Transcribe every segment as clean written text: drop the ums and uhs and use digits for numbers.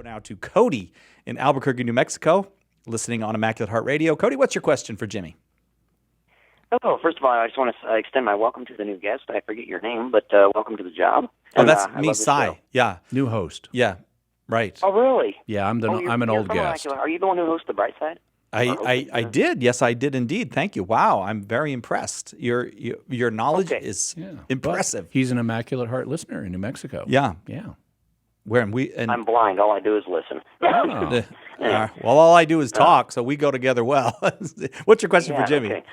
go now to Cody in Albuquerque, New Mexico, listening on Immaculate Heart Radio. Cody, what's your question for Jimmy? Oh, first of all, I just want to extend my welcome to the new guest. I forget your name, but welcome to the job. Oh, And, that's I me, love the Cy. show. Yeah, New host. yeah, right. Oh, really? Yeah, I'm You're an old from guest. Immaculate. Are you the one who hosts the Bright Side? I did. Yes, I did indeed. Thank you. Wow, I'm very impressed. Your knowledge Okay. is Yeah, impressive. but he's an Immaculate Heart listener in New Mexico. Yeah. Yeah. Where and I'm blind. All I do is listen. Oh. well, all I do is talk, so we go together well. What's your question for Jimmy?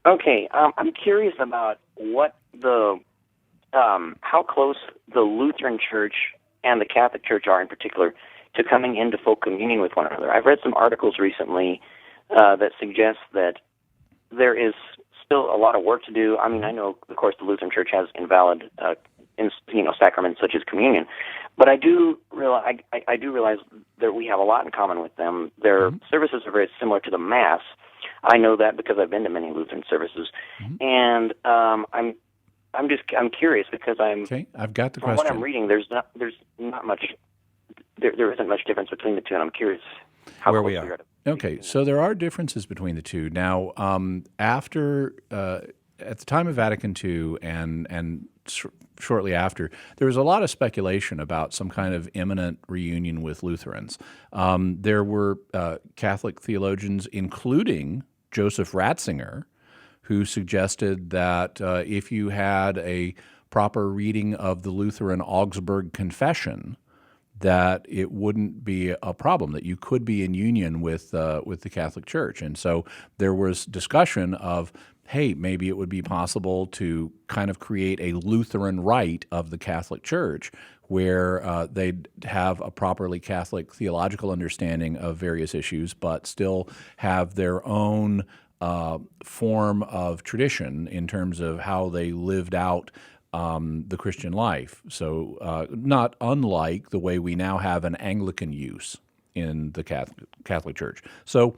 Okay. I'm curious about what how close the Lutheran Church and the Catholic Church are in particular to coming into full communion with one another. I've read some articles recently that suggest that there is still a lot of work to do. I mean, I know, of course, the Lutheran Church has invalid sacraments such as communion, but I do realize that we have a lot in common with them. Their services are very similar to the Mass. I know that because I've been to many Lutheran services, and I'm curious because Okay, I've got the from question. what I'm reading, there isn't much difference between the two, and I'm curious how Where close we are. Okay, so there are differences between the two. Now, after at the time of Vatican II and shortly after, there was a lot of speculation about some kind of imminent reunion with Lutherans. There were Catholic theologians, including Joseph Ratzinger, who suggested that if you had a proper reading of the Lutheran Augsburg Confession, that it wouldn't be a problem, that you could be in union with the Catholic Church. And so there was discussion of, hey, maybe it would be possible to kind of create a Lutheran rite of the Catholic Church where they'd have a properly Catholic theological understanding of various issues, but still have their own form of tradition in terms of how they lived out the Christian life. So not unlike the way we now have an Anglican use in the Catholic Church. So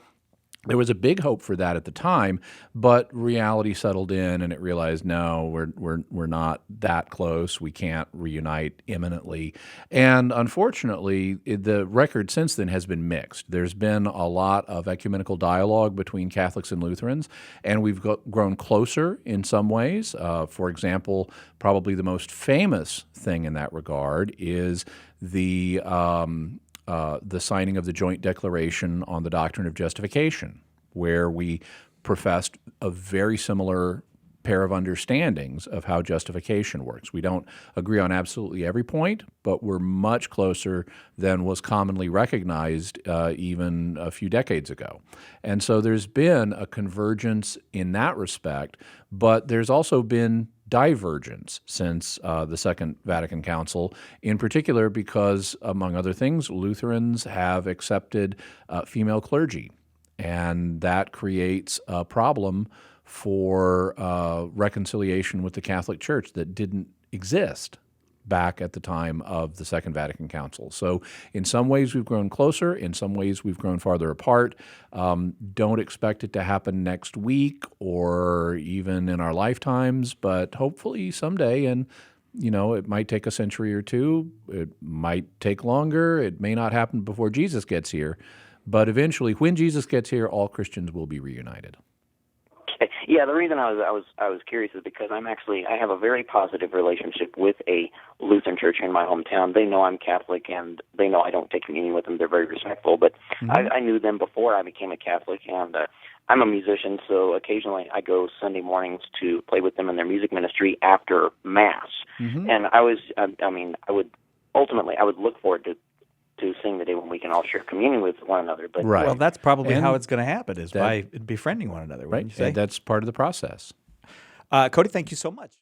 there was a big hope for that at the time, but reality settled in, and it realized, no, we're not that close. We can't reunite imminently. And unfortunately, the record since then has been mixed. There's been a lot of ecumenical dialogue between Catholics and Lutherans, and we've grown closer in some ways. For example, probably the most famous thing in that regard is the signing of the Joint Declaration on the Doctrine of Justification, where we professed a very similar pair of understandings of how justification works. We don't agree on absolutely every point, but we're much closer than was commonly recognized even a few decades ago. And so there's been a convergence in that respect, but there's also been divergence since the Second Vatican Council, in particular because, among other things, Lutherans have accepted female clergy, and that creates a problem for reconciliation with the Catholic Church that didn't exist back at the time of the Second Vatican Council. So in some ways we've grown closer, in some ways we've grown farther apart. Don't expect it to happen next week or even in our lifetimes, but hopefully someday, and it might take a century or two, it might take longer, it may not happen before Jesus gets here, but eventually when Jesus gets here, all Christians will be reunited. Yeah, the reason I was curious is because I have a very positive relationship with a Lutheran church in my hometown. They know I'm Catholic, and they know I don't take communion with them. They're very respectful, but I knew them before I became a Catholic, and I'm a musician, so occasionally I go Sunday mornings to play with them in their music ministry after Mass. And I would look forward to seeing the day when we can all share communion with one another. But Right. Well, that's probably And how it's going to happen, is by befriending one another, wouldn't you say? That's part of the process. Cody, thank you so much.